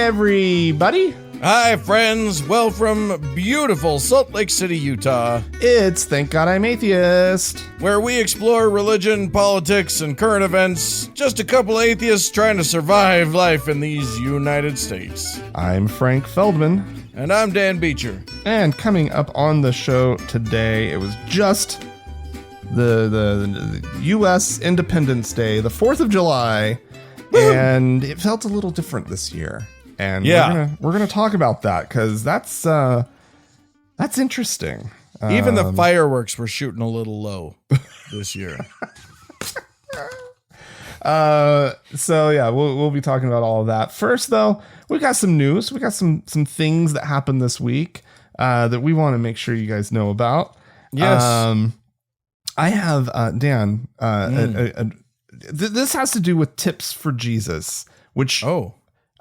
everybody. Hi, friends. Well, from beautiful Salt Lake City, Utah, It's Thank God I'm Atheist. where we explore religion, politics, and current events. Just a couple atheists trying to survive life in these United States. I'm Frank Feldman. And I'm Dan Beecher. And coming up on the show today, it was just the U.S. Independence Day, the 4th of July, and it felt a little different this year. And we're gonna talk about that because that's interesting. Even the fireworks were shooting a little low this year. So yeah, we'll be talking about all of that. First, though, we got some news. We got some things that happened this week that we want to make sure you guys know about. Yes. I have Dan. This has to do with tips for Jesus, which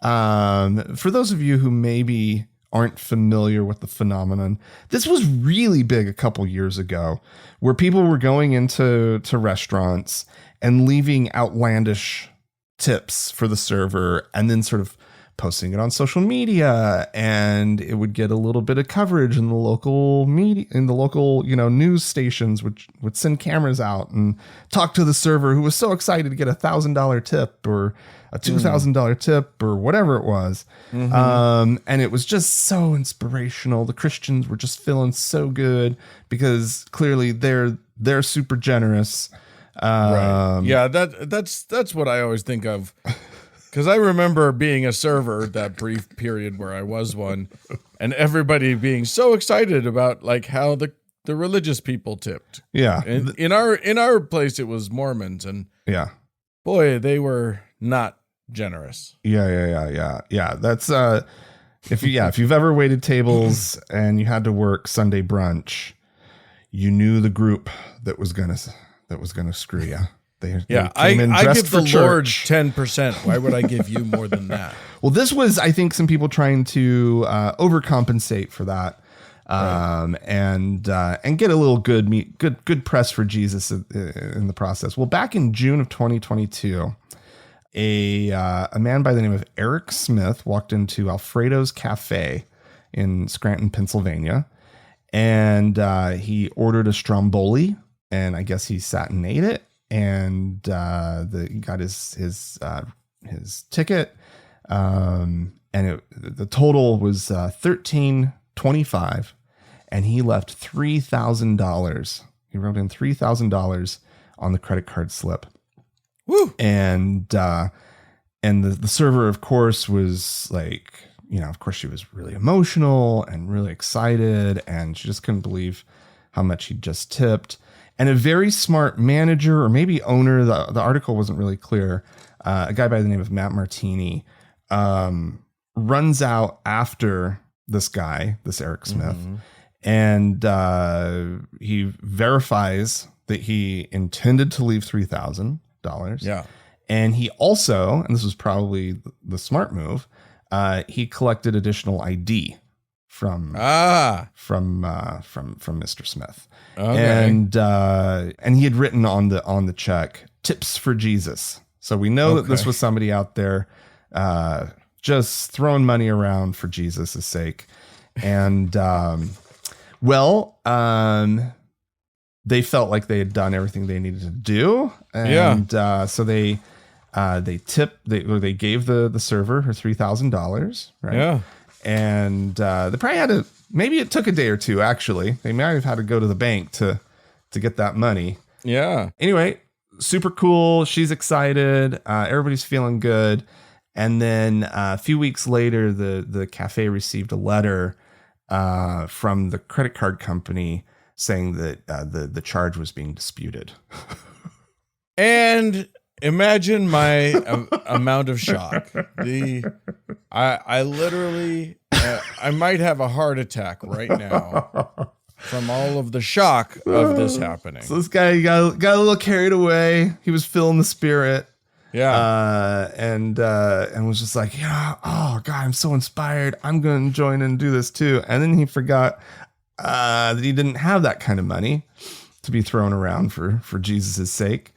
for those of you who maybe aren't familiar with the phenomenon, this was really big a couple years ago, where people were going into restaurants and leaving outlandish tips for the server and then sort of posting it on social media, and it would get a little bit of coverage in the local media, in the local, news stations, which would send cameras out and talk to the server who was so excited to get $1,000 tip or a $2,000 tip or whatever it was. And it was just so inspirational. The Christians were just feeling so good because clearly they're super generous. Right. Yeah, that's what I always think of. Because I remember being a server that brief period where I was one, and everybody being so excited about like how the religious people tipped. Yeah. And in our place it was Mormons, and boy, they were not generous. Yeah. That's if you've ever waited tables and you had to work Sunday brunch, you knew the group that was gonna screw you. I give the Lord 10%. Why would I give you more than that? Well, this was, I think, some people trying to overcompensate for that, and get a little good press for Jesus in the process. Well, back in June of 2022, a man by the name of Eric Smith walked into Alfredo's Cafe in Scranton, Pennsylvania, and he ordered a Stromboli, and I guess he sat and ate it. And he got his ticket, and the total was $13.25, and he left $3,000. He wrote in $3,000 on the credit card slip. Woo! And the server, of course, was like, of course, she was really emotional and really excited, and she just couldn't believe how much he just tipped. And a very smart manager, or maybe owner, the article wasn't really clear, a guy by the name of Matt Martini, runs out after this Eric Smith, and he verifies that he intended to leave $3,000. Yeah. And he also, and this was probably the smart move, he collected additional ID from Mr. Smith. Okay. And he had written on the check, tips for Jesus. So we know that this was somebody out there just throwing money around for Jesus' sake. And they felt like they had done everything they needed to do. And so they gave the server her $3,000, right? Yeah. And they probably had to, maybe it took a day or two, actually. They might have had to go to the bank to get that money. Yeah. Anyway, super cool. She's excited. Everybody's feeling good. And then a few weeks later, the cafe received a letter from the credit card company saying that the charge was being disputed. And imagine my amount of shock. I literally, I might have a heart attack right now from all of the shock of this happening. So this guy got a little carried away. He was feeling the spirit. Yeah. And was just like, oh God, I'm so inspired. I'm going to join and do this too. And then he forgot that he didn't have that kind of money to be thrown around for Jesus' sake.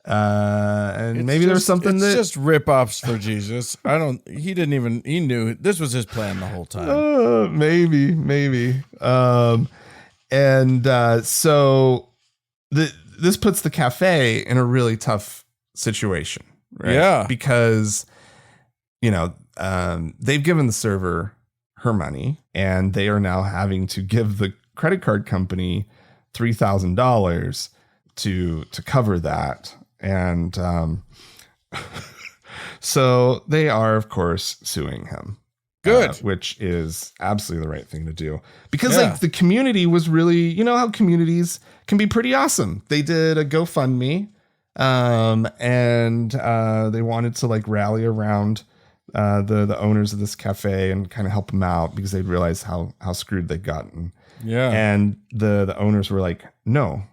And maybe there's something it's just rip-offs for Jesus. He knew this was his plan the whole time. Maybe. So this puts the cafe in a really tough situation, right? Yeah. Because, they've given the server her money and they are now having to give the credit card company $3,000 to cover that. And so they are, of course, suing him. Good. Which is absolutely the right thing to do. Because the community was really, how communities can be pretty awesome. They did a GoFundMe and they wanted to rally around the owners of this cafe and kind of help them out because they'd realized how screwed they'd gotten. Yeah. And the owners were like, no,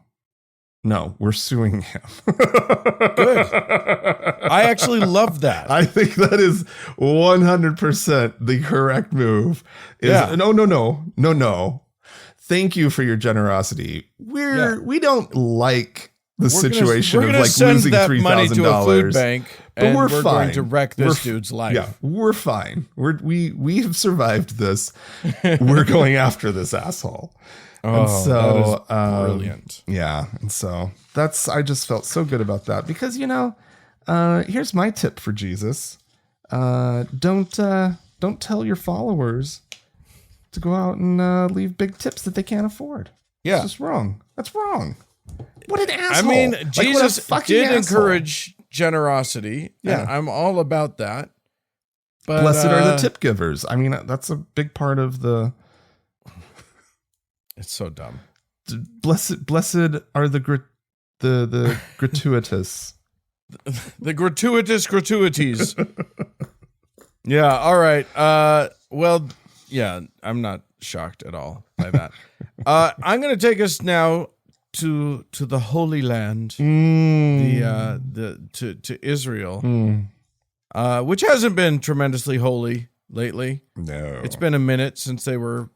we're suing him. Good. I actually love that. I think that is 100% the correct move. No. Thank you for your generosity. We don't like the situation of losing $3,000 money to a food bank, but we're fine. Going to wreck this dude's life. Yeah, we're fine. We have survived this. We're going after this asshole. And so that is brilliant. Yeah. And so I just felt so good about that because, here's my tip for Jesus. Don't tell your followers to go out and leave big tips that they can't afford. Yeah. That's just wrong. That's wrong. What an asshole. I mean, Jesus did asshole. Encourage generosity. Yeah. And I'm all about that. But blessed are the tip givers. I mean, that's a big part of the... It's so dumb. Blessed are the gratuitous. The gratuities. Yeah. All right. Well, yeah, I'm not shocked at all by that. I'm going to take us now to the Holy Land, to Israel, which hasn't been tremendously holy lately. No, it's been a minute since they were.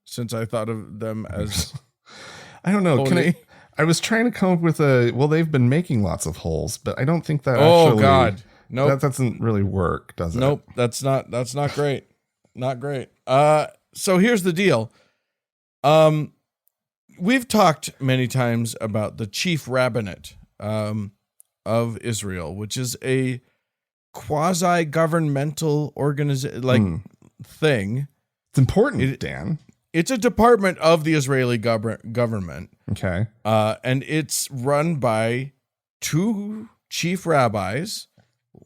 Since I thought of them as, I don't know. Holy. I was trying to come up with they've been making lots of holes, but I don't think that. Oh God, nope. That doesn't really work, does it? Nope, that's not great. Not great. So here's the deal. We've talked many times about the chief rabbinate of Israel, which is a quasi-governmental thing. It's important, Dan. It's a department of the Israeli government. Okay. And it's run by two chief rabbis.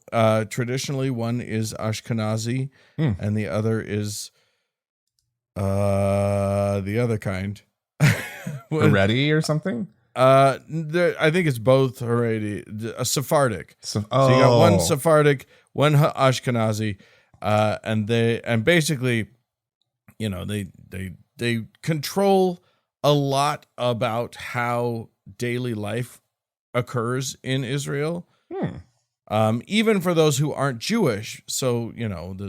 Traditionally, one is Ashkenazi, and the other is the other kind. Haredi or something? I think it's both Haredi, a Sephardic. So you got one Sephardic, one Ashkenazi, and basically, they control a lot about how daily life occurs in Israel. Even for those who aren't Jewish. So,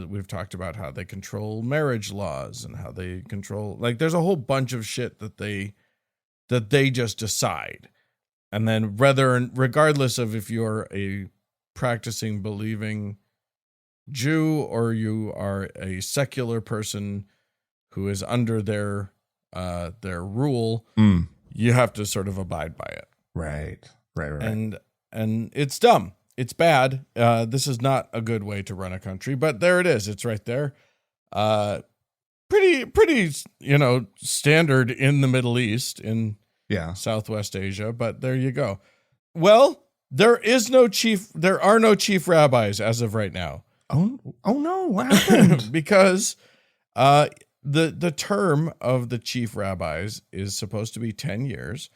we've talked about how they control marriage laws and how they control, there's a whole bunch of shit that they just decide. And then regardless of if you're a practicing, believing Jew or you are a secular person who is under their rule, you have to sort of abide by it. Right. And it's dumb. It's bad. This is not a good way to run a country, but there it is. It's right there. Pretty, standard in the Middle East, in Southwest Asia, but there you go. Well, there are no chief rabbis as of right now. Oh no, what happened? Because the term of the chief rabbis is supposed to be 10 years,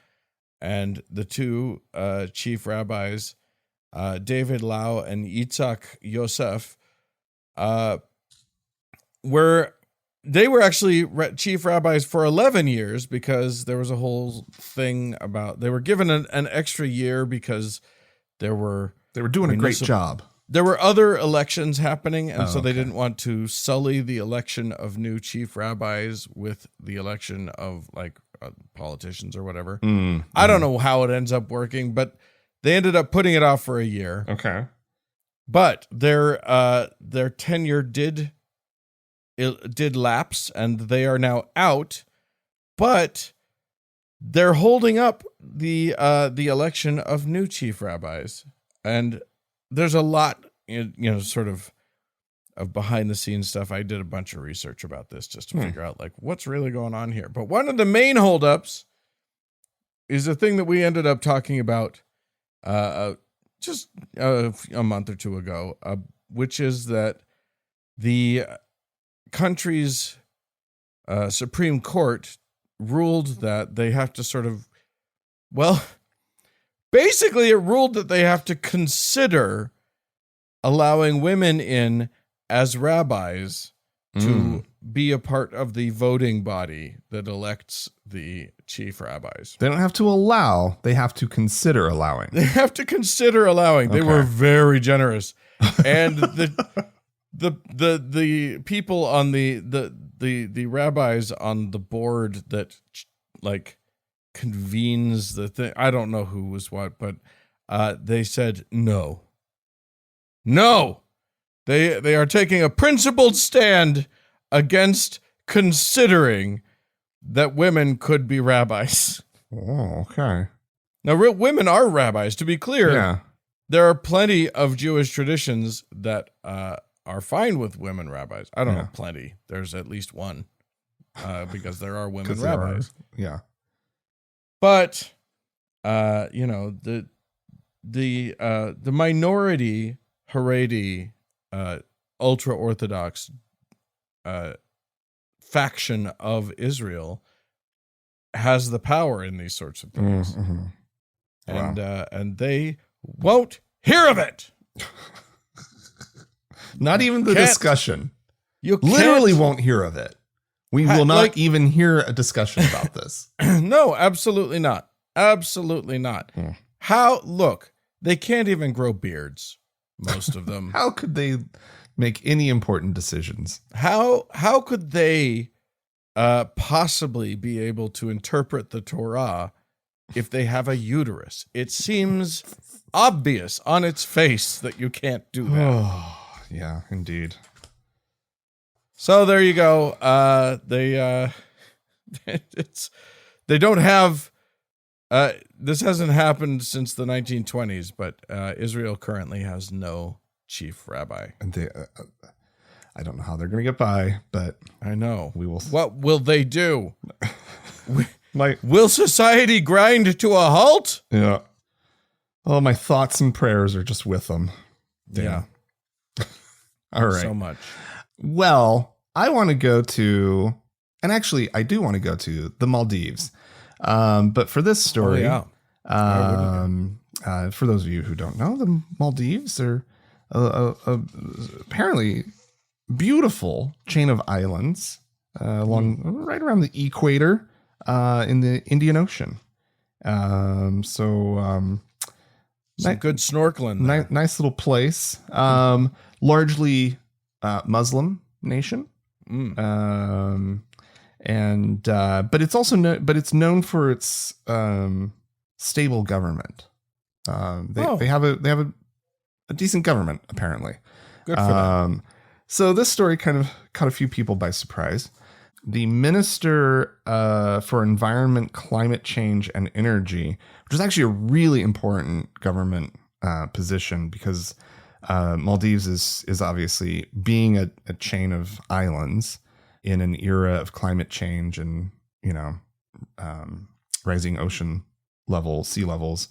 and the two chief rabbis, David Lau and Yitzhak Yosef, were actually chief rabbis for 11 years because there was a whole thing about they were given an extra year because they were doing a great job. There were other elections happening, and so they didn't want to sully the election of new chief rabbis with the election of politicians or whatever. I don't know how it ends up working, but They ended up putting it off for a year. Okay. But their tenure did lapse, and they are now out. But they're holding up the election of new chief rabbis, and there's a lot, sort of behind the scenes stuff. I did a bunch of research about this just to figure out like what's really going on here. But one of the main holdups is the thing that we ended up talking about just a month or two ago, which is that the country's Supreme Court ruled that they have to sort of, basically it ruled that they have to consider allowing women in as rabbis to be a part of the voting body that elects the chief rabbis. They don't have to allow, they have to consider allowing. They have to consider allowing. They were very generous. And the people on the rabbis on the board that like convenes the thing, I don't know who was what, but they said no. They are taking a principled stand against considering that women could be rabbis. Oh, okay. Now, women are rabbis, to be clear. Yeah. There are plenty of Jewish traditions that are fine with women rabbis. I don't know, plenty. There's at least one, because there are women rabbis. Yeah. But, the minority Haredi ultra-Orthodox faction of Israel has the power in these sorts of things. Mm-hmm. And they won't hear of it. Not even the discussion. You literally won't hear of it. We will not even hear a discussion about this. No, absolutely not. Absolutely not. Look, they can't even grow beards, most of them. How could they make any important decisions? How could they possibly be able to interpret the Torah if they have a uterus? It seems obvious on its face that you can't do that. Oh, yeah, indeed. So there you go. They don't have. This hasn't happened since the 1920s, but Israel currently has no chief rabbi. And they, I don't know how they're going to get by, but I know. We will. What will they do? Will society grind to a halt? Yeah. Oh, my thoughts and prayers are just with them. Yeah. All right. So much. Well, I want to go to, and actually I do want to go to the Maldives. But for this story, for those of you who don't know, the Maldives are apparently beautiful chain of islands right around the equator in the Indian Ocean. Some good snorkeling. Nice little place. Largely Muslim nation. But it's also it's known for its stable government. They have a decent government, apparently. Good for them. So this story kind of caught a few people by surprise. The Minister for Environment, Climate Change, and Energy, which is actually a really important government position because Maldives is obviously being a chain of islands in an era of climate change and, rising ocean sea levels.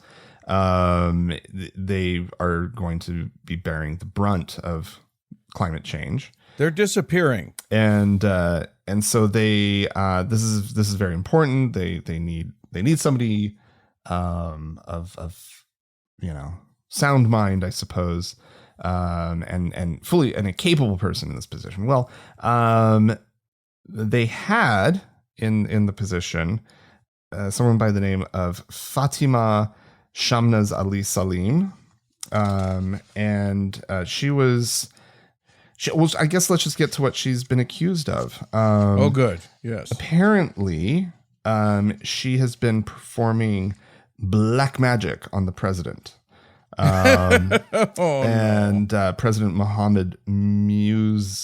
They are going to be bearing the brunt of climate change. They're disappearing. And so they, this is very important. They need somebody, of sound mind, I suppose. And a capable person in this position. Well, they had in the position someone by the name of Fatima Shamnaz Ali Salim, and she was. I guess let's just get to what she's been accused of. Good. Yes. Apparently, she has been performing black magic on the president. And President Mohammed Muzu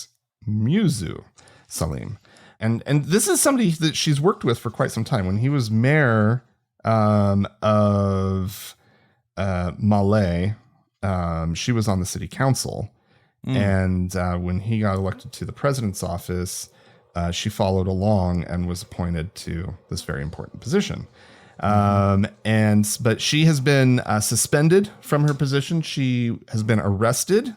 Salim. And this is somebody that she's worked with for quite some time. When he was mayor of Malé, she was on the city council. And when he got elected to the president's office, she followed along and was appointed to this very important position. But she has been suspended from her position. She has been arrested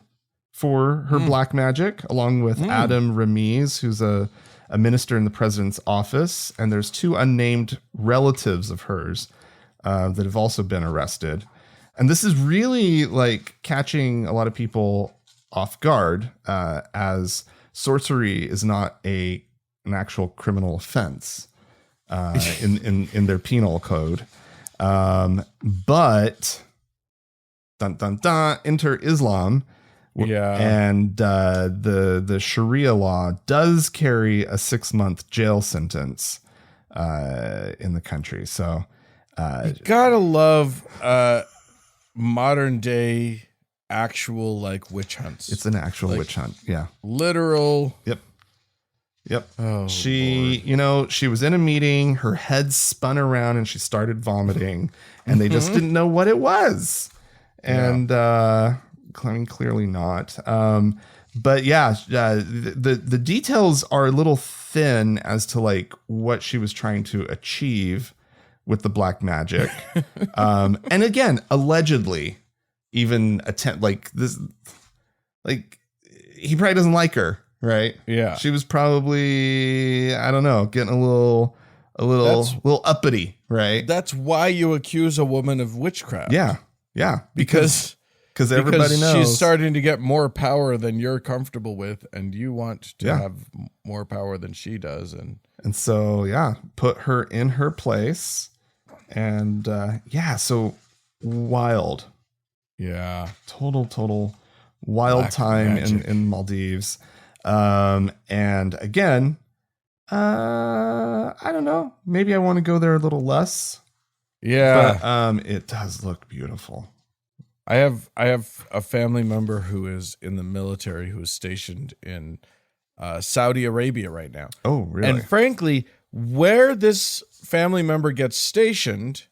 for her black magic, along with Adam Ramiz, who's a minister in the president's office. And there's 2 unnamed relatives of hers that have also been arrested. And this is really like catching a lot of people off guard, as sorcery is not an actual criminal offense in their penal code. But dun dun dun, enter Islam. Yeah. And the Sharia law does carry a 6-month jail sentence in the country. So you gotta love modern day actual like witch hunts. It's an actual like, witch hunt. Yeah. Literal. Yep. Oh, she, Lord. She was in a meeting, her head spun around and she started vomiting and they just didn't know what it was. And, clearly not. But yeah, the details are a little thin as to like what she was trying to achieve with the black magic. And again, allegedly even attempt like this, like he probably doesn't like her. Right. Yeah. She was probably, I don't know, getting a little uppity. Right. That's why you accuse a woman of witchcraft. Yeah. Yeah. Because everybody knows she's starting to get more power than you're comfortable with. And you want to have more power than she does. And so, put her in her place. And so wild. Yeah. Total wild black time in Maldives. And again, I don't know, maybe I want to go there a little less. Yeah. But, it does look beautiful. I have a family member who is in the military who is stationed in Saudi Arabia right now. Oh, really? And frankly, where this family member gets stationed,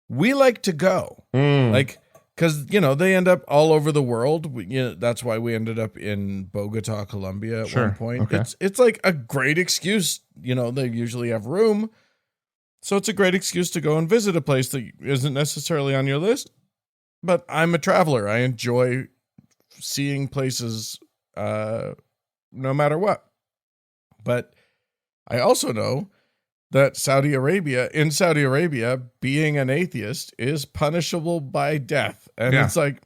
we like to go. Like, because, they end up all over the world. That's why we ended up in Bogota, Colombia at one point. Okay. It's like a great excuse. They usually have room. So it's a great excuse to go and visit a place that isn't necessarily on your list. But I'm a traveler. I enjoy seeing places no matter what. But I also know that in Saudi Arabia, being an atheist is punishable by death. And it's like,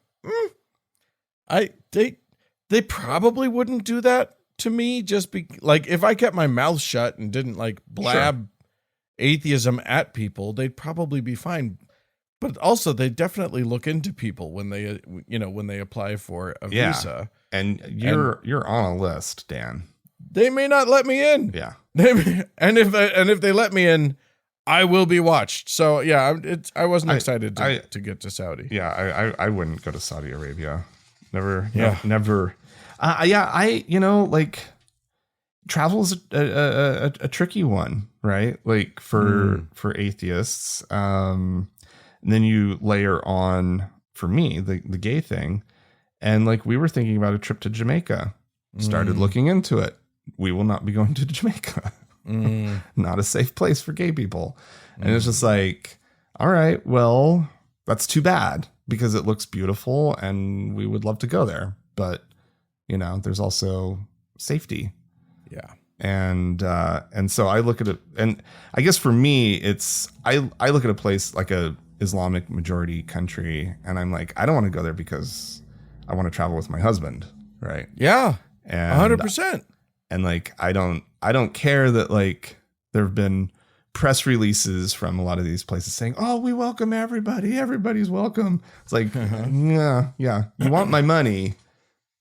they probably wouldn't do that to me just like if I kept my mouth shut and didn't like blab atheism at people, they'd probably be fine. But also they definitely look into people when they apply for a visa. And you're on a list, Dan. They may not let me in. Yeah. And if they let me in, I will be watched. So I wasn't excited to get to Saudi. Yeah, I wouldn't go to Saudi Arabia. Never. Yeah. Never. Like travel is a tricky one, right? Like for atheists. And then you layer on, for me, the gay thing. And like we were thinking about a trip to Jamaica. Started looking into it. We will not be going to Jamaica. Not a safe place for gay people. And it's just like, all right, well, that's too bad because it looks beautiful and we would love to go there. But, there's also safety. Yeah. And so I look at it, and I guess for me, I look at a place like a Islamic majority country and I'm like, I don't want to go there because I want to travel with my husband. Right. Yeah. And 100%. And like, I don't care that like there have been press releases from a lot of these places saying, oh, we welcome everybody. Everybody's welcome. It's like, yeah. You want my money,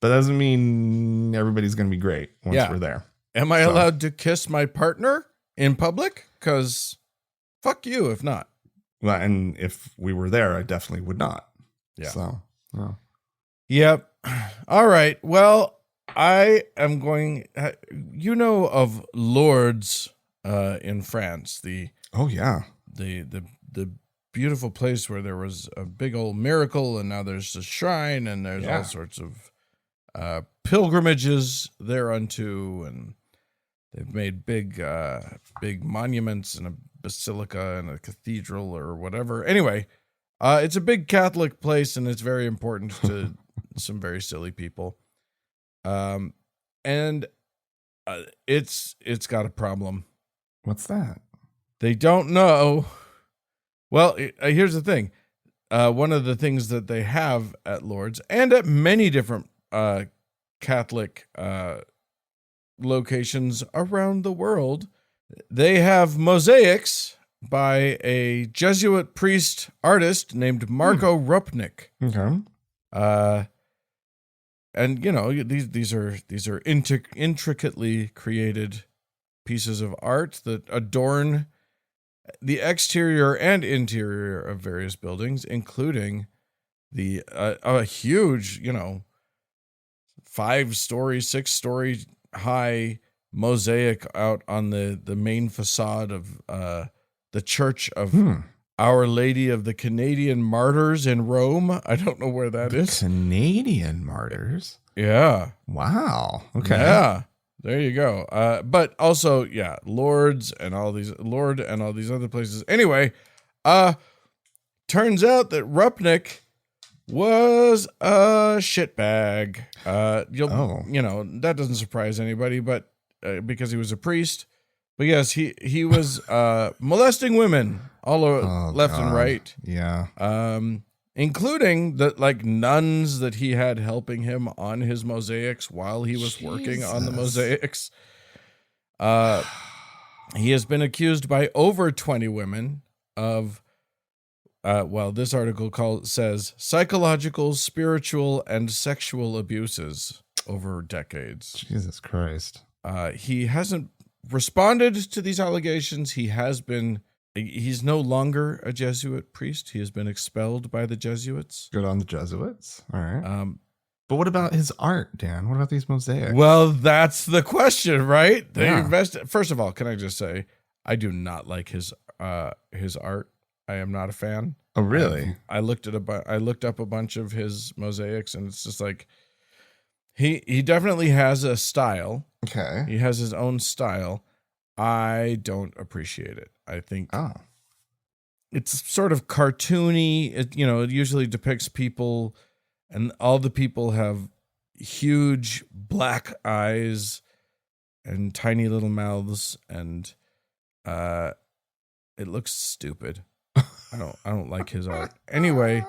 but that doesn't mean everybody's going to be great once we're there. Am I allowed to kiss my partner in public? Because fuck you if not. Well, and if we were there, I definitely would not. Yeah. So, well. Yep. All right. Well, I am going. Of Lourdes in France, the beautiful place where there was a big old miracle, and now there's a shrine, and there's all sorts of pilgrimages thereunto, and they've made big monuments and a basilica and a cathedral or whatever. Anyway, it's a big Catholic place, and it's very important to some very silly people. And it's got a problem. What's that? They don't know. Well, here's the thing. One of the things that they have at Lourdes and at many different Catholic locations around the world, they have mosaics by a Jesuit priest artist named Marco Rupnik. Okay. And these are intricately created pieces of art that adorn the exterior and interior of various buildings, including the a huge, 5-story, 6-story high mosaic out on the main facade of the Church of Our Lady of the Canadian Martyrs in Rome. I don't know where that is. Canadian Martyrs? Yeah. Wow. Okay. Yeah. There you go. But also, Lourdes and all these other places. Anyway, turns out that Rupnik was a shitbag. That doesn't surprise anybody, but because he was a priest. But yes, he was molesting women all over left and right. Yeah. Including the nuns that he had helping him on his mosaics while he was working on the mosaics. He has been accused by over 20 women of, this article says psychological, spiritual, and sexual abuses over decades. Jesus Christ. He hasn't responded to these allegations. He's no longer a Jesuit priest. He has been expelled by the Jesuits. Good on the Jesuits. All right. But what about his art, Dan? What about these mosaics? Well, that's the question, right? They invested. First of all, can I just say, I do not like his art. I am not a fan. Oh, really? I looked up a bunch of his mosaics, and it's just like he definitely has a style. Okay. He has his own style. I don't appreciate it. I think it's sort of cartoony. It usually depicts people, and all the people have huge black eyes and tiny little mouths, and it looks stupid. I don't like his art. Anyway,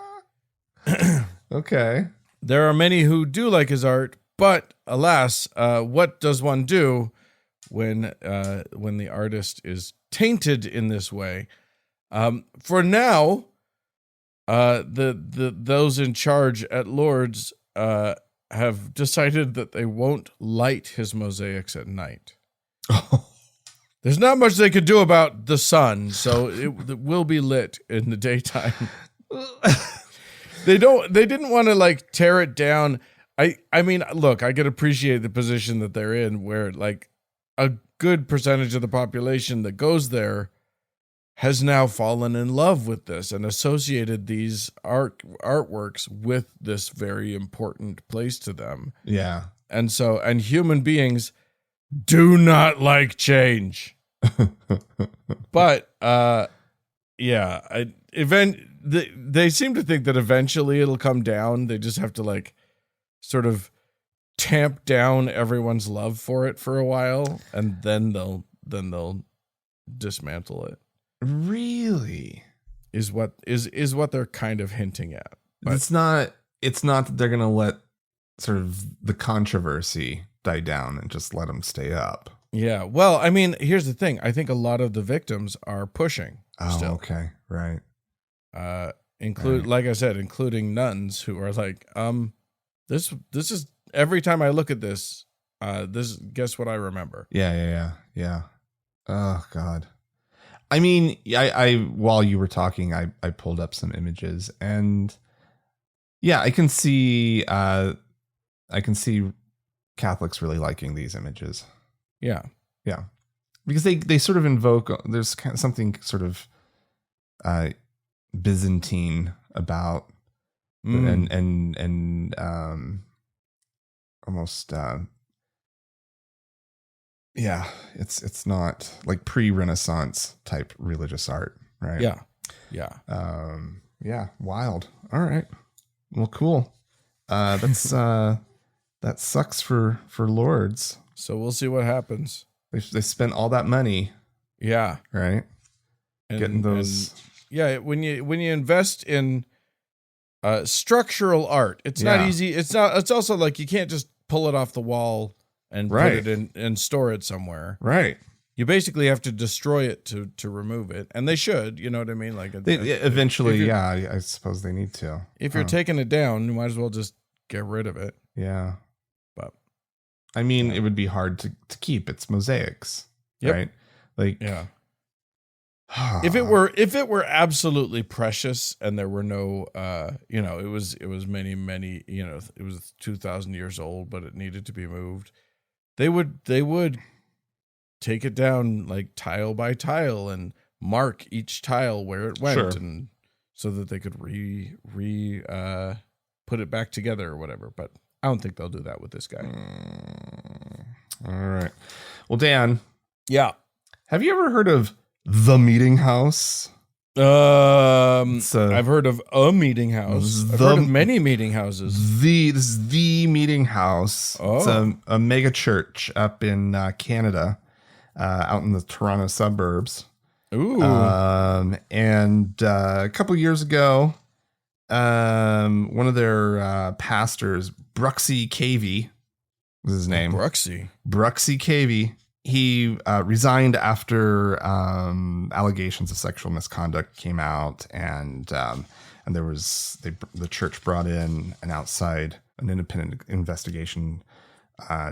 okay. There are many who do like his art, but alas, what does one do when the artist is tainted in this way? For now, those in charge at Lourdes have decided that they won't light his mosaics at night. There's not much they could do about the sun, so it will be lit in the daytime. They didn't want to tear it down. I mean, look, I could appreciate the position that they're in, where a good percentage of the population that goes there has now fallen in love with this and associated these artworks with this very important place to them. Yeah. And human beings do not like change. But they seem to think that eventually it'll come down. They just have to sort of tamp down everyone's love for it for a while, and then they'll dismantle it. Really? Is what they're kind of hinting at. But it's not that they're going to let sort of the controversy die down and just let them stay up. Yeah. Well, I mean, here's the thing. I think a lot of the victims are pushing. Oh, still. Okay. Right. Like I said, including nuns who are this is, every time I look at this, guess what I remember? Yeah. Oh God. I mean, I while you were talking, I pulled up some images, and Yeah, I can see Catholics really liking these images. Yeah. Yeah. Because they sort of invoke, there's kind of something sort of Byzantine about and almost yeah, it's not like pre-Renaissance type religious art, right? Yeah. Yeah, wild. All right. Well, cool. That's that sucks for Lords. So we'll see what happens. They spent all that money. Yeah. Right. Getting those. When you invest in structural art, it's not easy. It's also like you can't just pull it off the wall and put it in and store it somewhere. Right. You basically have to destroy it to remove it, and they should. You know what I mean? Like eventually, I suppose they need to. If you're taking it down, you might as well just get rid of it. Yeah. But I mean, it would be hard to keep. It's mosaics, right? Like, yeah. If it were absolutely precious and there were no, it was many, it was 2,000 years old, but it needed to be moved. They would take it down like tile by tile and mark each tile where it went, and so that they could put it back together or whatever. But I don't think they'll do that with this guy. All right. Well, Dan. Yeah. Have you ever heard of the Meeting House? I've heard of a meeting house. I've heard of many meeting houses. This is the Meeting House. Oh. It's a mega church up in Canada, out in the Toronto suburbs. Ooh. And a couple years ago, one of their pastors, Bruxy Cavey, was his name. Bruxy Cavey. He resigned after allegations of sexual misconduct came out, and there was the church brought in an independent investigation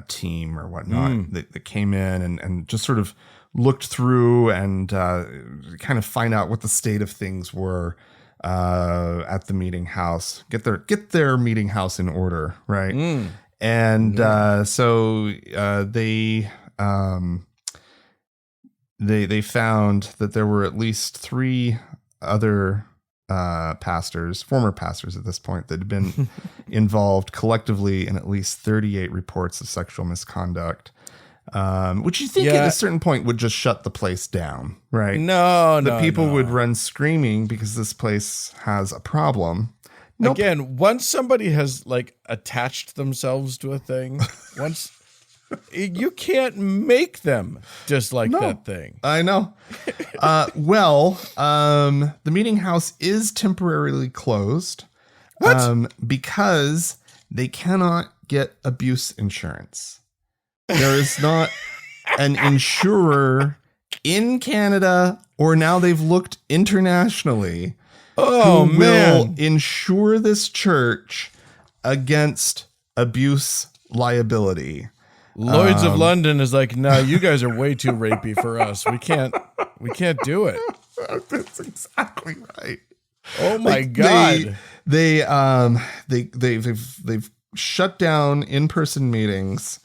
team or whatnot that came in and just sort of looked through and kind of find out what the state of things were at the meeting house. Get their meeting house in order, right? And so they found that there were at least 3 other former pastors at this point, that had been involved collectively in at least 38 reports of sexual misconduct, which you think at a certain point would just shut the place down, right? No, people would run screaming because this place has a problem. Nope. Again, once somebody has like attached themselves to a thing, you can't make them dislike that thing. I know. The meeting house is temporarily closed. What? Because they cannot get abuse insurance. There is not an insurer in Canada, or now they've looked internationally, who will insure this church against abuse liability. Lloyd's of London is like, no, you guys are way too rapey for us. We can't do it. That's exactly right. Oh my God. They've shut down in-person meetings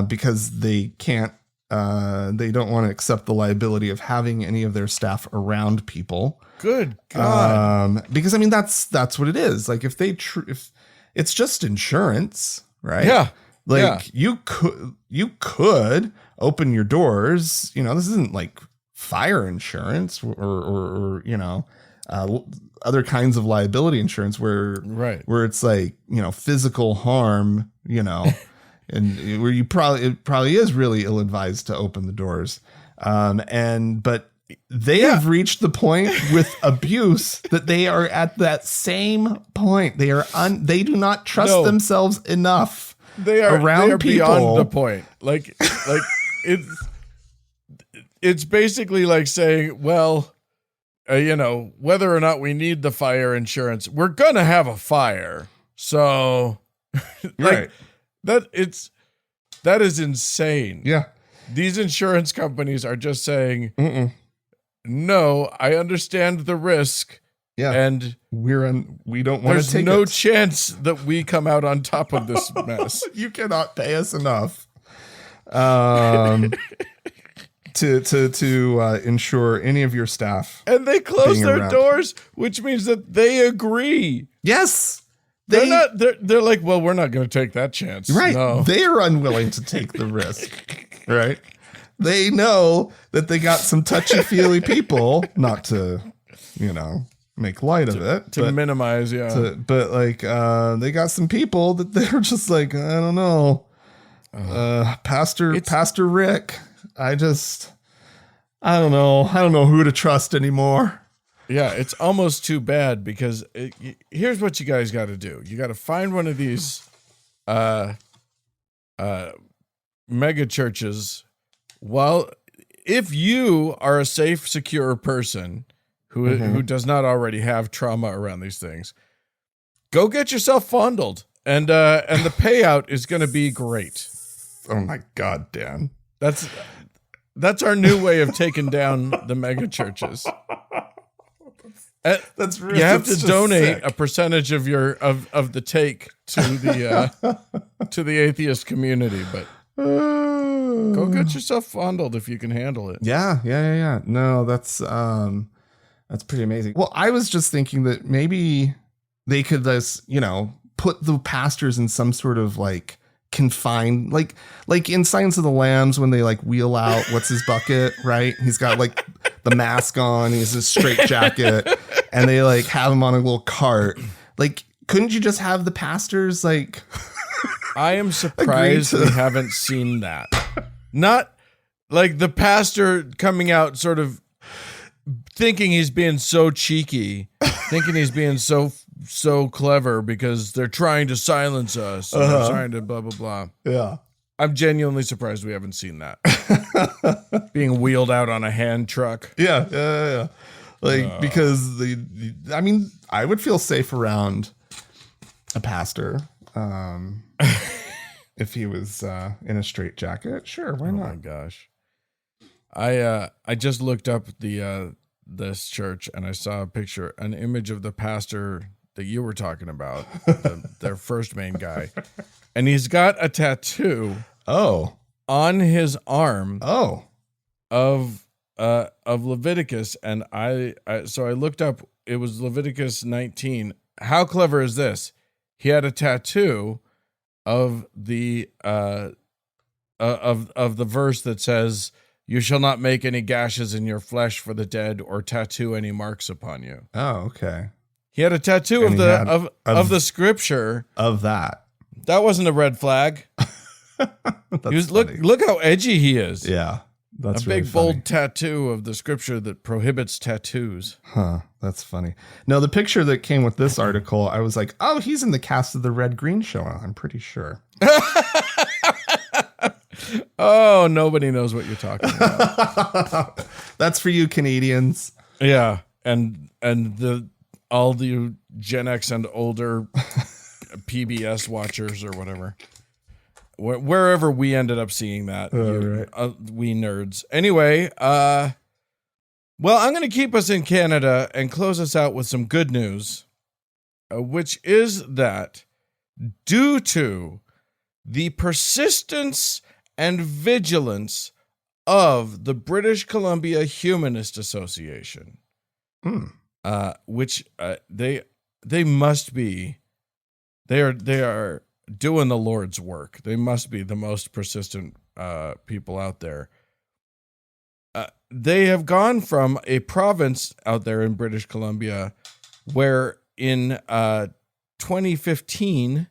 because they can't. They don't want to accept the liability of having any of their staff around people. Good God. Because I mean that's what it is. Like if it's just insurance, right? Yeah. You could open your doors. This isn't like fire insurance or other kinds of liability insurance where it's like, physical harm, and where it probably is really ill-advised to open the doors. But they have reached the point with abuse that they are at that same point. They are they do not trust themselves enough. They are beyond the point. Like it's basically like saying, well, whether or not we need the fire insurance, we're gonna have a fire. So, that is insane. Yeah, these insurance companies are just saying, no, I understand the risk, Yeah. And we don't want to take no it. chance that we come out on top of this mess. You cannot pay us enough to ensure any of your staff. And they close their around. doors, which means that they agree. Yes. They're like, well, we're not going to take that chance. Right. No. They are unwilling to take the risk. Right. They know that they got some touchy-feely people, not to, make light of it. To minimize, yeah. But they got some people that they're just like, I don't know. Pastor Rick, I don't know. I don't know who to trust anymore. Yeah, it's almost too bad because here's what you guys got to do. You got to find one of these mega churches. Well, if you are a safe, secure person who does not already have trauma around these things, go get yourself fondled, and the payout is going to be great. Oh my God, Dan. That's our new way of taking down the mega churches. That's really, you have to donate sick. A percentage of the take to the atheist community, but go get yourself fondled if you can handle it. Yeah. No, that's pretty amazing. Well, I was just thinking that maybe they could just, put the pastors in some sort of confined, like in Silence of the Lambs when they wheel out what's his bucket, right? He's got the mask on, he's a straight jacket, and they have him on a little cart. Couldn't you just have the pastors I am surprised we haven't seen that. Not the pastor coming out sort of thinking he's being so cheeky, thinking he's being so clever because they're trying to silence us. And they're trying to blah, blah, blah. Yeah. I'm genuinely surprised we haven't seen that. Being wheeled out on a hand truck. Yeah. Because I would feel safe around a pastor. If he was in a straitjacket, sure, why not? Oh my gosh. I just looked up this church and I saw an image of the pastor that you were talking about, their first main guy, and he's got a tattoo. On his arm. Of Leviticus, and so I looked up. It was Leviticus 19. How clever is this? He had a tattoo of the of the verse that says, "You shall not make any gashes in your flesh for the dead, or tattoo any marks upon you." Oh, okay. He had a tattoo And of the scripture of that. That wasn't a red flag. Look how edgy he is. Yeah, that's a big bold tattoo of the scripture that prohibits tattoos. Huh, that's funny. No, the picture that came with this article, I was like, oh, he's in the cast of the Red Green Show. I'm pretty sure. Oh, nobody knows what you're talking about. That's for you Canadians. Yeah, and all the Gen X and older PBS watchers or whatever. Wherever we ended up seeing that, we nerds. Anyway, well, I'm going to keep us in Canada and close us out with some good news, which is that due to the persistence and vigilance of the British Columbia Humanist Association, which they must be, they are doing the Lord's work. They must be the most persistent people out there. They have gone from a province out there in British Columbia where in 2015,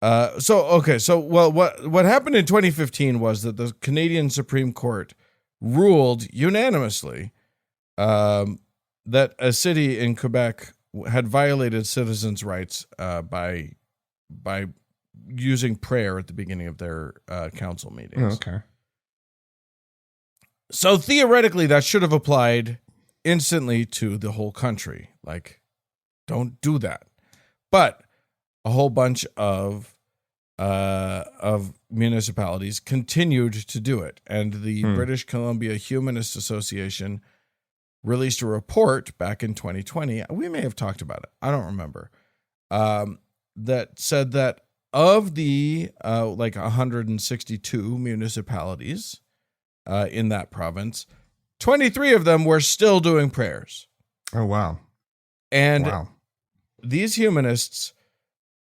what happened in 2015 was that the Canadian Supreme Court ruled unanimously that a city in Quebec had violated citizens' rights by using prayer at the beginning of their council meetings. Okay. So theoretically, that should have applied instantly to the whole country. Don't do that. But a whole bunch of municipalities continued to do it, and the British Columbia Humanist Association released a report back in 2020. We may have talked about it. I don't remember. That said that of the 162 municipalities in that province, 23 of them were still doing prayers. Oh, wow. And these humanists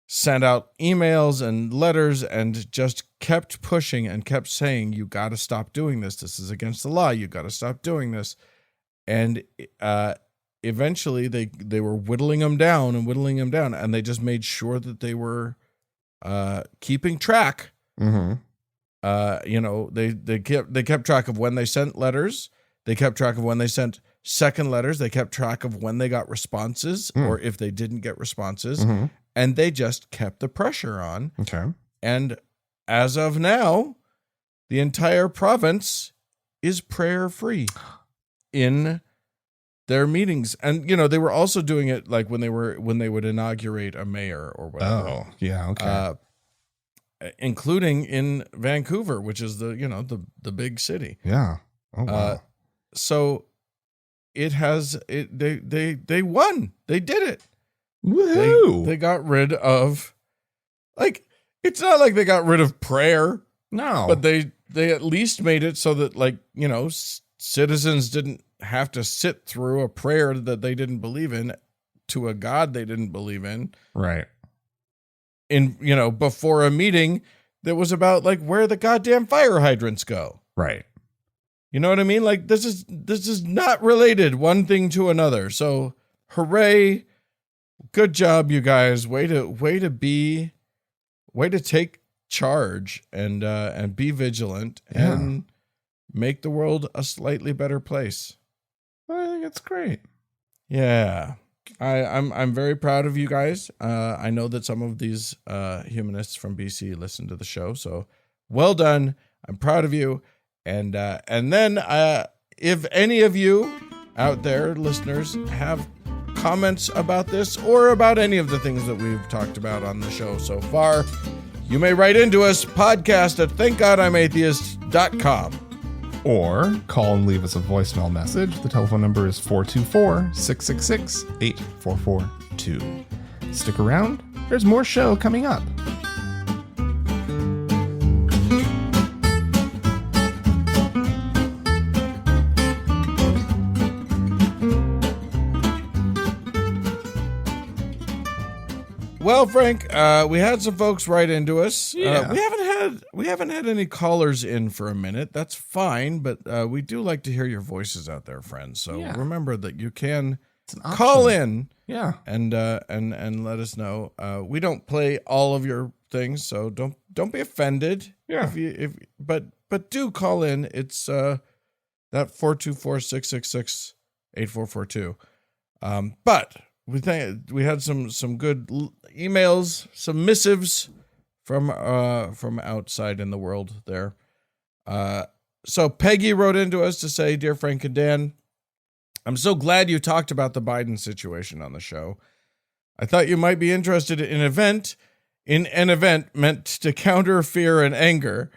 sent out emails and letters and just kept pushing and kept saying, you got to stop doing this. This is against the law. You got to stop doing this. And eventually they were whittling them down, and they just made sure that they were keeping track. Mm-hmm. They kept track of when they sent letters. They kept track of when they sent second letters. They kept track of when they got responses or if they didn't get responses. Mm-hmm. And they just kept the pressure on. Okay. And as of now, the entire province is prayer free in their meetings. And, they were also doing it like when they would inaugurate a mayor or whatever. Oh, yeah. Okay. Including in Vancouver, which is the big city. Yeah. Oh, wow. So they won. They did it. Woohoo! They got rid of, it's not like they got rid of prayer. No. But they at least made it so that citizens didn't have to sit through a prayer that they didn't believe in to a God they didn't believe in. Right. Before a meeting that was about where the goddamn fire hydrants go. Right. You know what I mean? This is not related one thing to another. So hooray. Good job, you guys. Way to take charge and be vigilant and make the world a slightly better place. I think it's great. Yeah. I'm very proud of you guys. I know that some of these humanists from BC listen to the show, so well done. I'm proud of you. And then if any of you out there, listeners, have comments about this or about any of the things that we've talked about on the show so far, you may write into us, podcast@thankgodimatheist.com. Or call and leave us a voicemail message. The telephone number is 424-666-8442. Stick around. There's more show coming up. Well, Frank, we had some folks write into us. Yeah. We haven't had any callers in for a minute. That's fine, but we do like to hear your voices out there, friends. So remember that you can call in, and let us know. We don't play all of your things, so don't be offended. Yeah. But do call in. It's that 424-666-8442. But we had some good emails, some missives from outside in the world there. So Peggy wrote into us to say, "Dear Frank and Dan, I'm so glad you talked about the Biden situation on the show. I thought you might be interested in an event meant to counter fear and anger.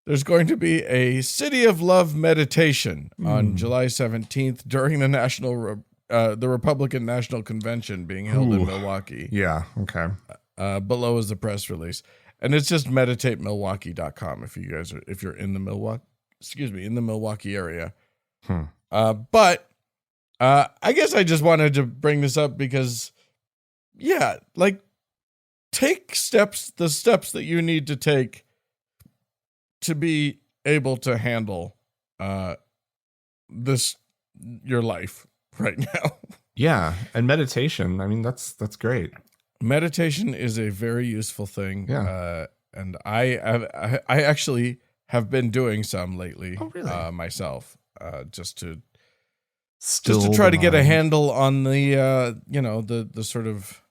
There's going to be a City of Love meditation on July 17th during the Republican National Convention being held in Milwaukee." Yeah. Okay. Below is the press release. And it's just meditatemilwaukee.com if you're in the Milwaukee area. But I guess I just wanted to bring this up because, take the steps that you need to take to be able to handle your life right now. Yeah. And meditation. I mean, that's great. Meditation is a very useful thing. Yeah. And I actually have been doing some lately. Oh, really? Myself, just to Still try to get a handle on the the sort of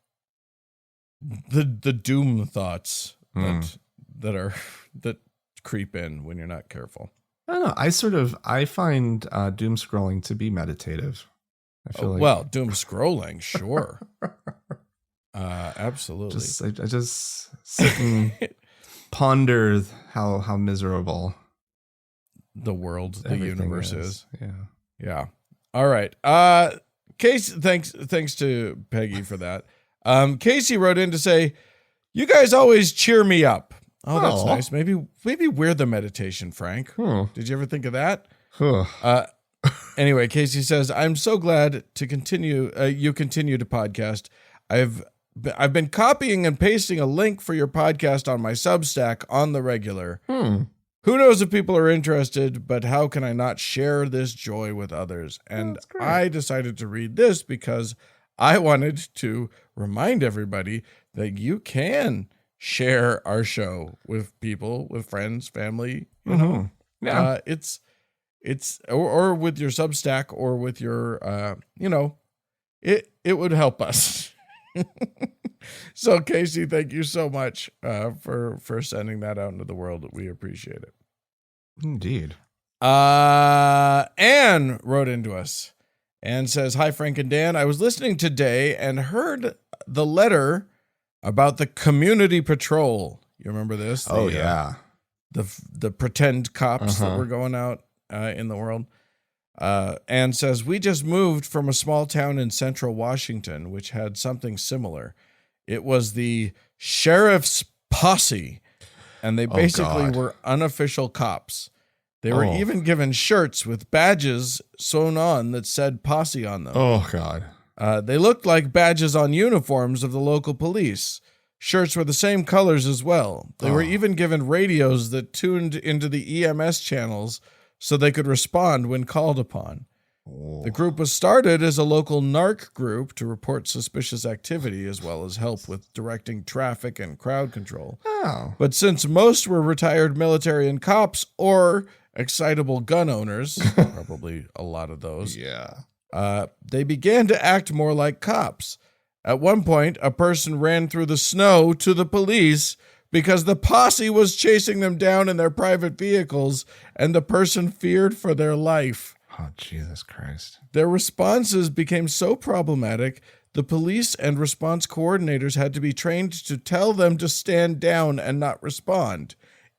the doom thoughts that creep in when you're not careful. I don't know. I find doom scrolling to be meditative. I feel doom scrolling, sure. Absolutely. I just sit and ponder how miserable the world, the universe is. Yeah. Yeah. All right. Casey, thanks to Peggy for that. Casey wrote in to say, "You guys always cheer me up." Oh, that's nice. Maybe we're the meditation, Frank. Did you ever think of that? Anyway, Casey says, "I'm so glad to continue. You continue to podcast. I've been copying and pasting a link for your podcast on my Substack on the regular. Who knows if people are interested, but how can I not share this joy with others?" And I decided to read this because I wanted to remind everybody that you can share our show with people, with friends, family, you know. Yeah. It's or with your Substack or with your it would help us. So Casey, thank you so much for sending that out into the world. We appreciate it. Indeed. Anne wrote into us and says, "Hi Frank and Dan. I was listening today and heard the letter about the community patrol. You remember this? Yeah. The pretend cops that were going out in the world. Anne says, "We just moved from a small town in central Washington, which had something similar. It was the sheriff's posse, and they basically were unofficial cops. They were even given shirts with badges sewn on that said posse on them. Oh, God. They looked like badges on uniforms of the local police. Shirts were the same colors as well. They were even given radios that tuned into the EMS channels so they could respond when called upon. The group was started as a local narc group to report suspicious activity as well as help with directing traffic and crowd control. But since most were retired military and cops or excitable gun owners, probably a lot of those, they began to act more like cops. At one point, a person ran through the snow to the police because the posse was chasing them down in their private vehicles, and the person feared for their life. Oh, Jesus Christ. Their responses became so problematic, the police and response coordinators had to be trained to tell them to stand down and not respond.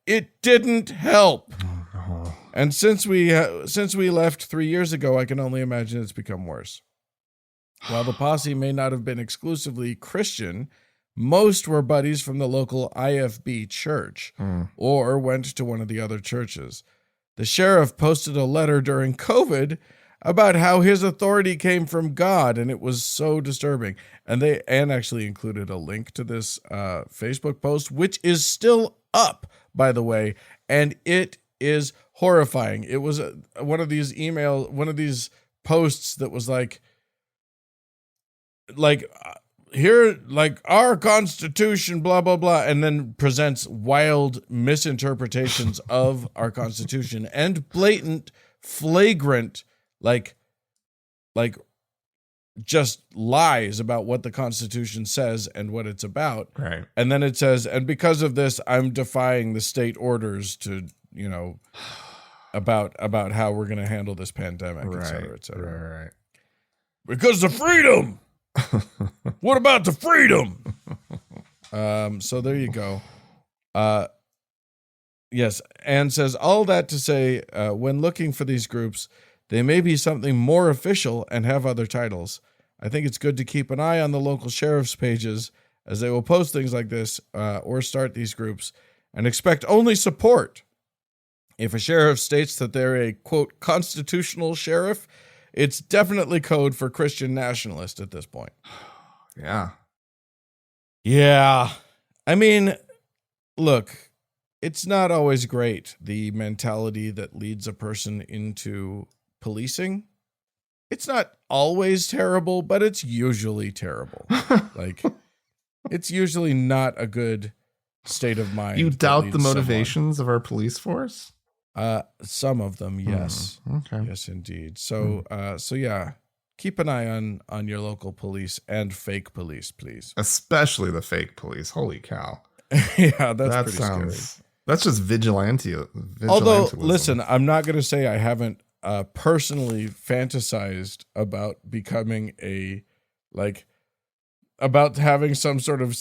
It didn't help. And since we left 3 years ago, I can only imagine it's become worse. While the posse may not have been exclusively Christian, most were buddies from the local IFB church or went to one of the other churches. The sheriff posted a letter during COVID about how his authority came from God, and it was so disturbing. And Anne actually included a link to this Facebook post, which is still up, by the way, and it is horrifying. It was one of these posts that was like here, like our Constitution, blah, blah, blah, and then presents wild misinterpretations of our Constitution and blatant, flagrant, like just lies about what the Constitution says and what it's about. Right. And then it says, and because of this, I'm defying the state orders to, about how we're going to handle this pandemic, et cetera, et cetera. Right. Because of freedom. What about the freedom? So there you go. Yes, Anne says, all that to say, when looking for these groups, they may be something more official and have other titles. I think it's good to keep an eye on the local sheriff's pages as they will post things like this or start these groups and expect only support. If a sheriff states that they're a, quote, constitutional sheriff, it's definitely code for Christian nationalist at this point. Yeah. Yeah. I mean, look, it's not always great, the mentality that leads a person into policing. It's not always terrible, but it's usually terrible. It's usually not a good state of mind. You doubt the motivations of our police force? Some of them, yes. Okay. Yes, indeed. So, yeah, keep an eye on your local police and fake police, please. Especially the fake police. Holy cow. Yeah, that's pretty scary. That's just vigilante. Although, listen, I'm not going to say I haven't personally fantasized about becoming about having some sort of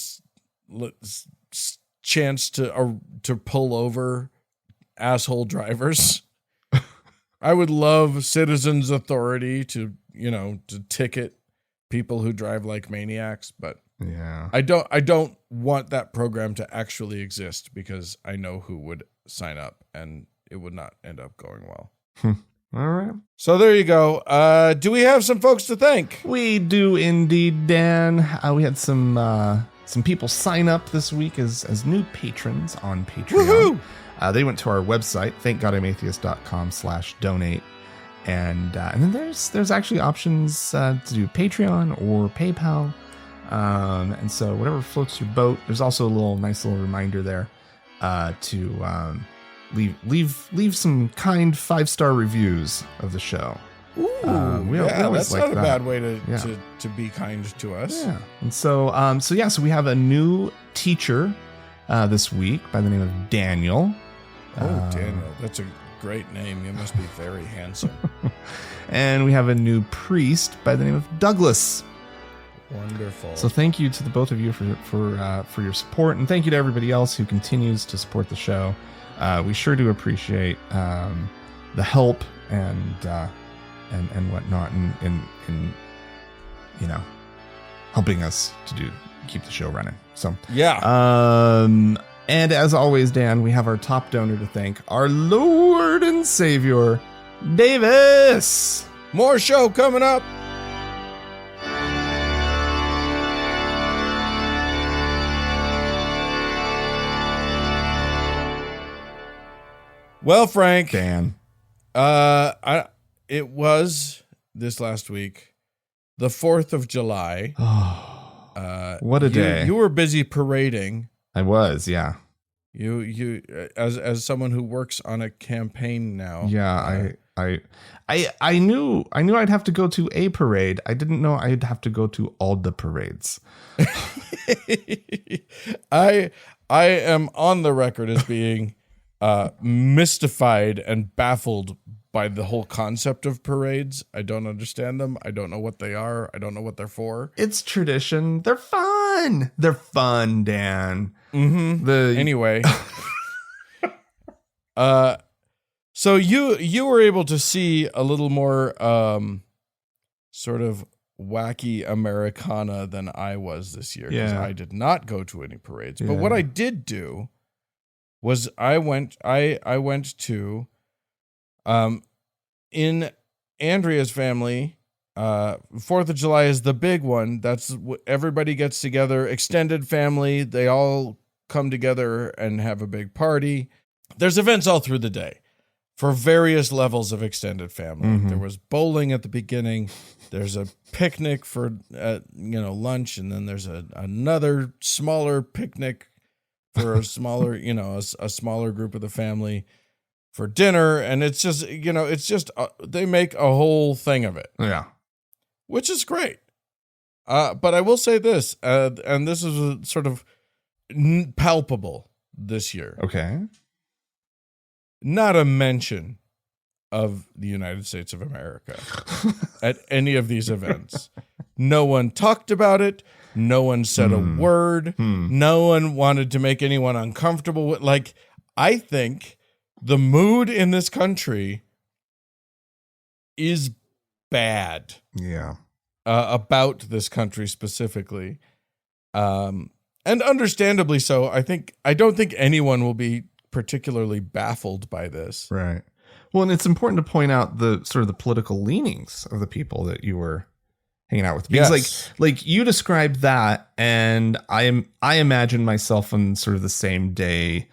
chance to pull over asshole drivers I would love citizens' authority to ticket people who drive like maniacs, but Yeah. I don't want that program to actually exist because I know who would sign up and it would not end up going well. All right. So there you go. Do we have some folks to thank? We do indeed, Dan. We had some people sign up this week as new patrons on Patreon. Woohoo! They went to our website, thankgodimatheist.com/donate. And then there's actually options to do Patreon or PayPal. And so whatever floats your boat. There's also a nice little reminder there to leave some kind 5-star reviews of the show. Ooh, we always that's like not a that. bad way to be kind to us. Yeah. And so we have a new teacher this week by the name of Daniel. Oh, Daniel, that's a great name. You must be very handsome. And we have a new priest by the name of Douglas. Wonderful. So thank you to the both of you for your support, and thank you to everybody else who continues to support the show. We sure do appreciate the help and whatnot, and helping us to keep the show running. So yeah. And as always, Dan, we have our top donor to thank, our Lord and Savior, Davis. More show coming up. Well, Frank, Dan, it was this last week, the 4th of July. What a day. You were busy parading. I was, yeah. You as someone who works on a campaign now. Yeah, I knew I'd have to go to a parade. I didn't know I'd have to go to all the parades. I am on the record as being mystified and baffled by the whole concept of parades. I don't understand them. I don't know what they are. I don't know what they're for. It's tradition. They're fun. They're fun, Dan. Mm-hmm. Anyway. So you were able to see a little more sort of wacky Americana than I was this year, because I did not go to any parades. But what I did do was I went to in Andrea's family. 4th of July is the big one. That's everybody gets together, extended family. They all come together and have a big party. There's events all through the day for various levels of extended family. Mm-hmm. There was bowling at the beginning. There's a picnic for lunch, and then there's another smaller picnic for a smaller a smaller group of the family for dinner. And it's just they make a whole thing of it. Yeah. Which is great. But I will say this, and this is a sort of palpable this year. Okay. Not a mention of the United States of America at any of these events. No one talked about it. No one said a word. No one wanted to make anyone uncomfortable. Like, I think the mood in this country is bad. Yeah. About this country specifically. And understandably so. I don't think anyone will be particularly baffled by this. Right. Well, and it's important to point out the sort of the political leanings of the people that you were hanging out with. Because like you described that, and I imagine myself on sort of the same day,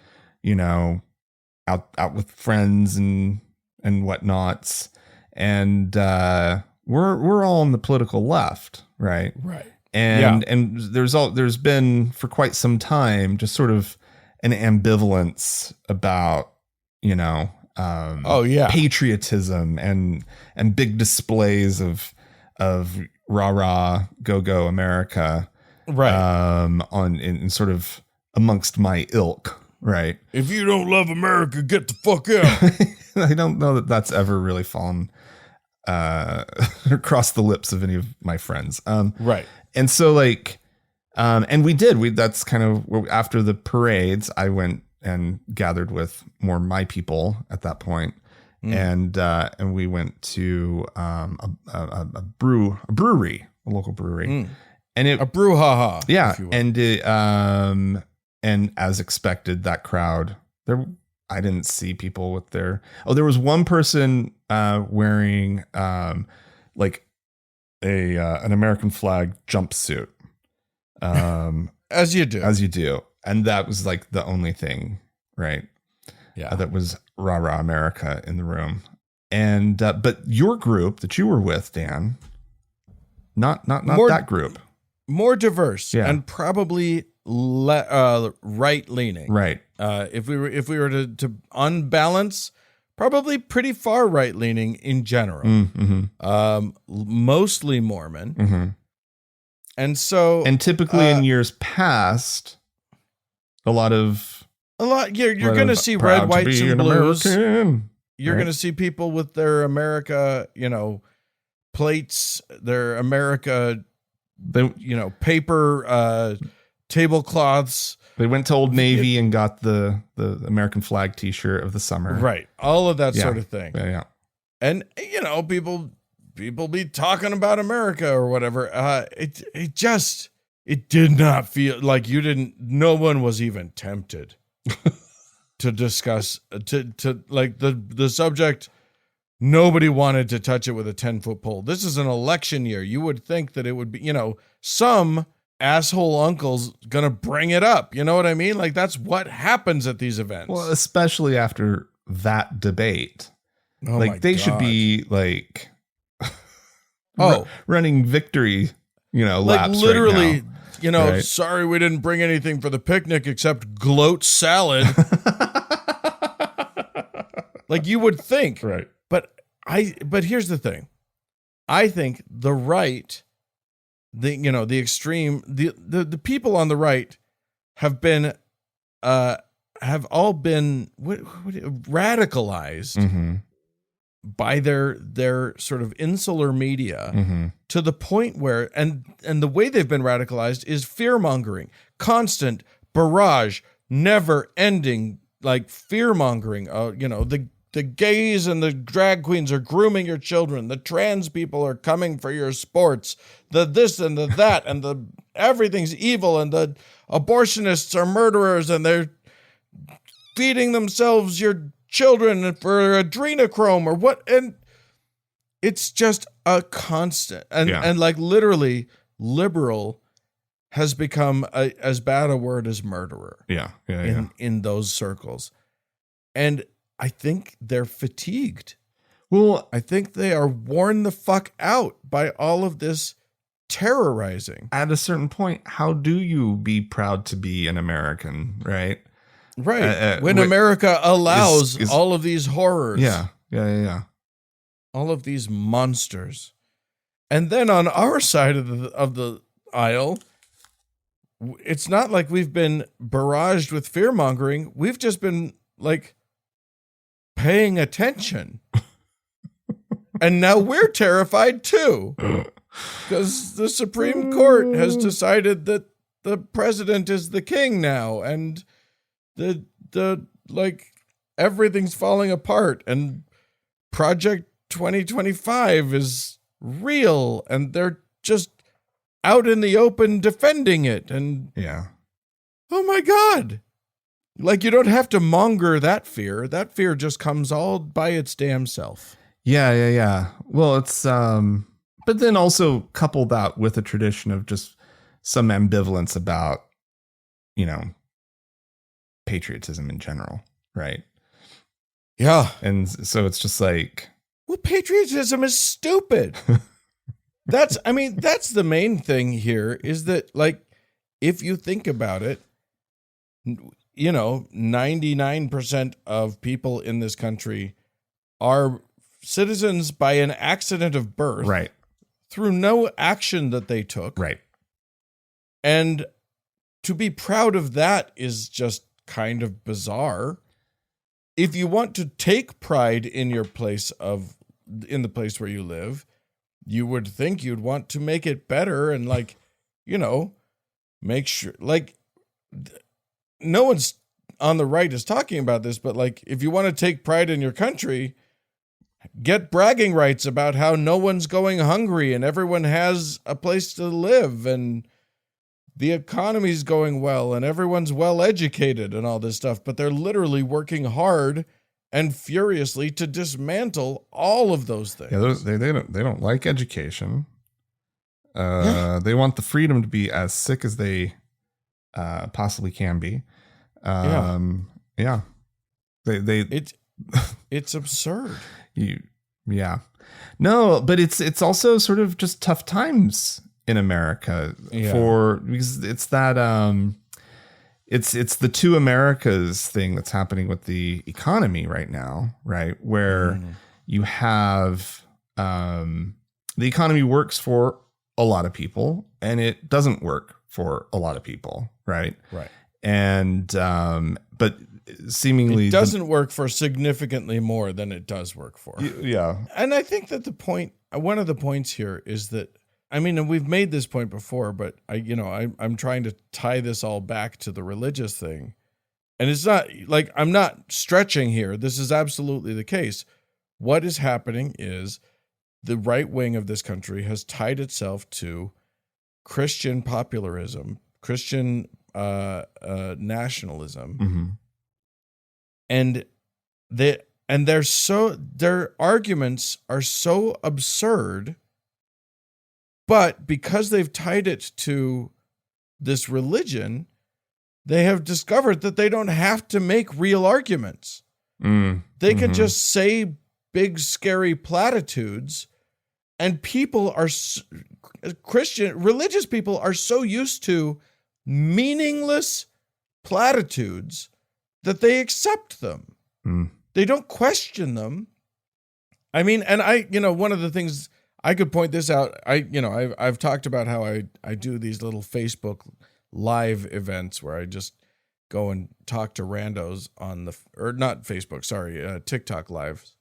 out with friends and whatnots. And we're all on the political left, right? Right. And there's been for quite some time just sort of an ambivalence about patriotism and big displays of rah-rah go America, right? In sort of amongst my ilk, right? If you don't love America, get the fuck out. I don't know that that's ever really fallen across the lips of any of my friends. Right. And so and that's kind of after the parades, I went and gathered with more of my people at that point. and we went to a brewery, a local brewery, and a brouhaha. Yeah, and as expected, that crowd there. I didn't see people with their. Oh, there was one person wearing like an American flag jumpsuit. As you do, and that was like the only thing, right? Yeah, that was rah rah America in the room. And but your group that you were with, Dan, not that group, more diverse, yeah, and probably right leaning, right? If we were to unbalance, probably pretty far right leaning in general, mostly Mormon, and typically in years past, a lot. You're going to see red, whites, and blues. American, you're going to see people with their America, plates, their America, paper tablecloths. They went to Old Navy and got the American flag T-shirt of the summer. Right. All of that sort of thing. Yeah. And, people be talking about America or whatever. It did not feel like no one was even tempted to discuss, to like the subject. Nobody wanted to touch it with a 10-foot pole. This is an election year. You would think that it would be, some asshole uncle's gonna bring it up. You know what I mean? Like, that's what happens at these events. Well, especially after that debate. They should be like running victory, laps literally right now. Right? Sorry we didn't bring anything for the picnic except gloat salad. Like, you would think. Right. But here's the thing. I think the right, the extreme, the people on the right have all been radicalized by their sort of insular media to the point where, and the way they've been radicalized is fear-mongering, constant barrage, never ending, like, fear-mongering. The gays and the drag queens are grooming your children. The trans people are coming for your sports. The this and the that and the everything's evil, and the abortionists are murderers and they're feeding themselves your children for adrenochrome or what. And it's just a constant. And like, literally, liberal has become as bad a word as murderer. In those circles. And I think they're fatigued. Well, I think they are worn the fuck out by all of this terrorizing. At a certain point, how do you be proud to be an American, right? Right. When America allows all of these horrors. Yeah. All of these monsters. And then on our side of the aisle, it's not like we've been barraged with fear-mongering. We've just been, like, paying attention. And now we're terrified too, because the Supreme Court has decided that the president is the king now, and the like, everything's falling apart, and Project 2025 is real, and they're just out in the open defending it. And oh my God. Like, you don't have to monger that fear. That fear just comes all by its damn self. Yeah. Well, it's but then also couple that with a tradition of just some ambivalence about, patriotism in general, right? Yeah. And so it's just like, well, patriotism is stupid. That's the main thing here, is that, like, if you think about it, 99% of people in this country are citizens by an accident of birth, right? Through no action that they took, right? And to be proud of that is just kind of bizarre. If you want to take pride in the place where you live, you would think you'd want to make it better and, like, make sure, like, no one's on the right is talking about this, but, like, if you want to take pride in your country, get bragging rights about how no one's going hungry and everyone has a place to live and the economy's going well and everyone's well educated and all this stuff, but they're literally working hard and furiously to dismantle all of those things. Yeah, they don't like education. They want the freedom to be as sick as they possibly can be. Yeah. It's absurd. No, but it's also sort of just tough times in America because it's that it's the two Americas thing that's happening with the economy right now, right? Where you have the economy works for a lot of people and it doesn't work for a lot of people, right? Right. And but seemingly it doesn't work for significantly more than it does work for. Yeah. And I think that one of the points here is that, I mean, and we've made this point before, but I'm trying to tie this all back to the religious thing. And it's not like, I'm not stretching here. This is absolutely the case. What is happening is the right wing of this country has tied itself to Christian popularism, Christian nationalism. And their arguments are so absurd, but because they've tied it to this religion, they have discovered that they don't have to make real arguments. They can just say big, scary platitudes, and religious people are so used to meaningless platitudes that they accept them. They don't question them. I mean, and one of the things I could point this out, I've talked about how I do these little Facebook live events where I just go and talk to randos TikTok lives.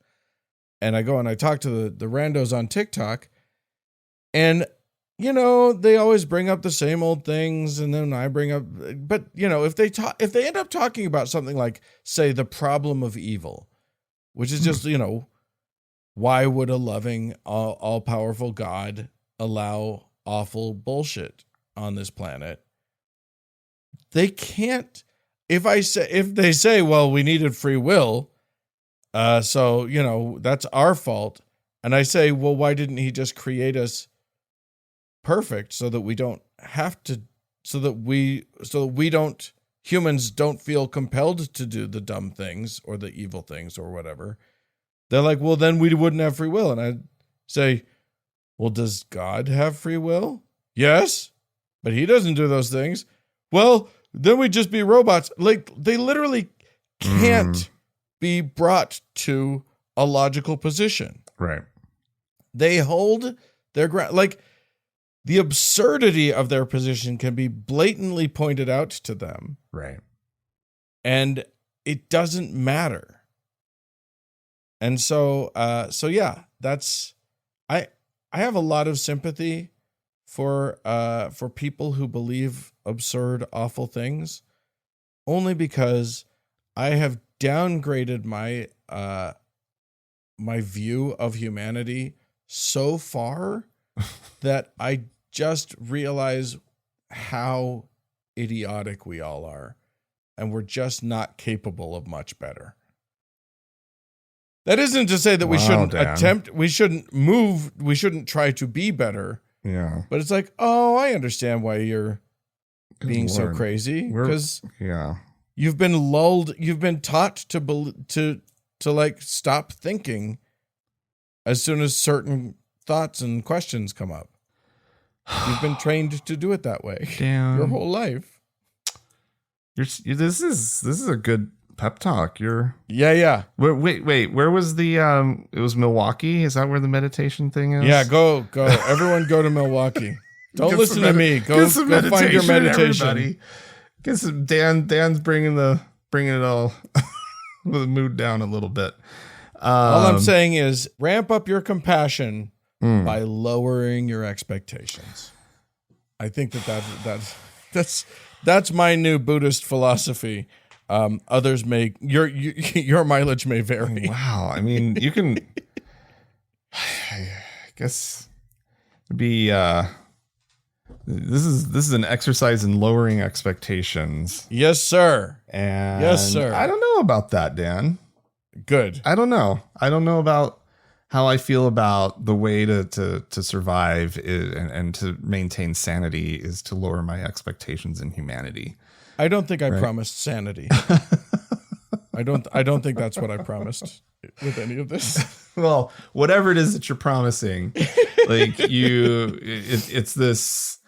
And I go and I talk to the randos on TikTok, and they always bring up the same old things, and then I bring up, but if they end up talking about something like, say, the problem of evil, which is just, why would a loving, all-powerful God allow awful bullshit on this planet? They can't. If they say, well, we needed free will, so that's our fault, and I say, well, why didn't he just create us perfect so that we don't have to, humans don't feel compelled to do the dumb things or the evil things or whatever? They're like, well, then we wouldn't have free will. And I say, well, does God have free will? Yes, but he doesn't do those things. Well, then we'd just be robots. Like, they literally can't be brought to a logical position. Right. They hold their ground. Like, the absurdity of their position can be blatantly pointed out to them. Right. And it doesn't matter. And so yeah, that's, I have a lot of sympathy for people who believe absurd, awful things, only because I have downgraded my view of humanity so far that I just realize how idiotic we all are, and we're just not capable of much better. That isn't to say that we shouldn't attempt, we shouldn't try to be better. Yeah. But it's like, oh, I understand why you're being so crazy, because you've been lulled, you've been taught to like stop thinking as soon as certain thoughts and questions come up. You've been trained to do it that way. Damn. Your whole life. This is a good pep talk. Yeah. Wait. Where was the? It was Milwaukee. Is that where the meditation thing is? Yeah. Go. Everyone, go to Milwaukee. Don't listen to me. Go find your meditation. Everybody. Guess Dan's bringing it all the mood down a little bit. All I'm saying is ramp up your compassion by lowering your expectations. I think that's my new Buddhist philosophy. Others may your mileage may vary. Wow, I mean, you can guess it'd be this is an exercise in lowering expectations. Yes, sir. And yes, sir. I don't know about that, Dan. Good. I don't know about how I feel about the way to survive and to maintain sanity is to lower my expectations in humanity. I don't think I promised sanity. I don't think that's what I promised with any of this. Well, whatever it is that you're promising, like it's this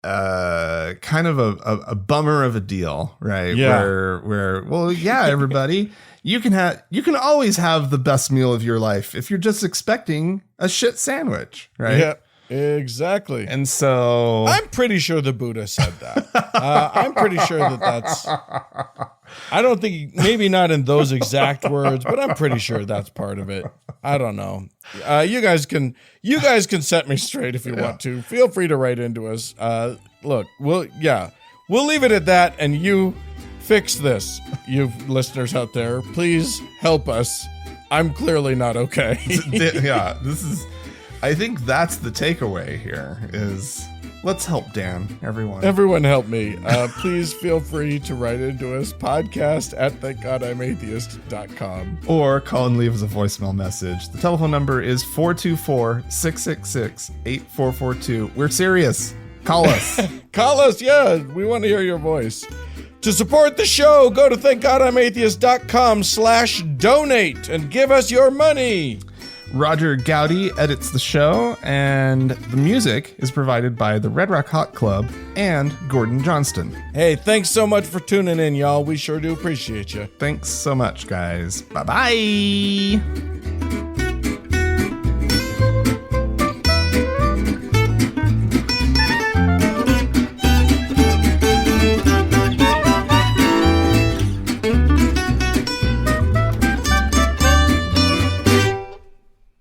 kind of a bummer of a deal, right? Yeah. Where well, yeah, everybody, you can always have the best meal of your life if you're just expecting a shit sandwich, right? Yeah. Exactly. And so I'm pretty sure the Buddha said that. I'm pretty sure that's, I don't think, maybe not in those exact words, but I'm pretty sure that's part of it. I don't know. You guys can set me straight if you want to. Feel free to write into us. Look, we'll leave it at that. And you fix this, you listeners out there. Please help us. I'm clearly not okay. Yeah, I think that's the takeaway here is let's help Dan, everyone. Everyone help me. Please feel free to write into us, podcast at thankgodimatheist.com. Or call and leave us a voicemail message. The telephone number is 424-666-8442. We're serious. Call us. Call us, yeah. We want to hear your voice. To support the show, go to thankgodimatheist.com/donate and give us your money. Roger Gowdy edits the show, and the music is provided by the Red Rock Hot Club and Gordon Johnston. Hey, thanks so much for tuning in, y'all. We sure do appreciate you. Thanks so much, guys. Bye-bye.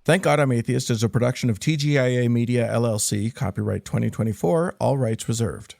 Thank God I'm Atheist is a production of TGIA Media, LLC, copyright 2024, all rights reserved.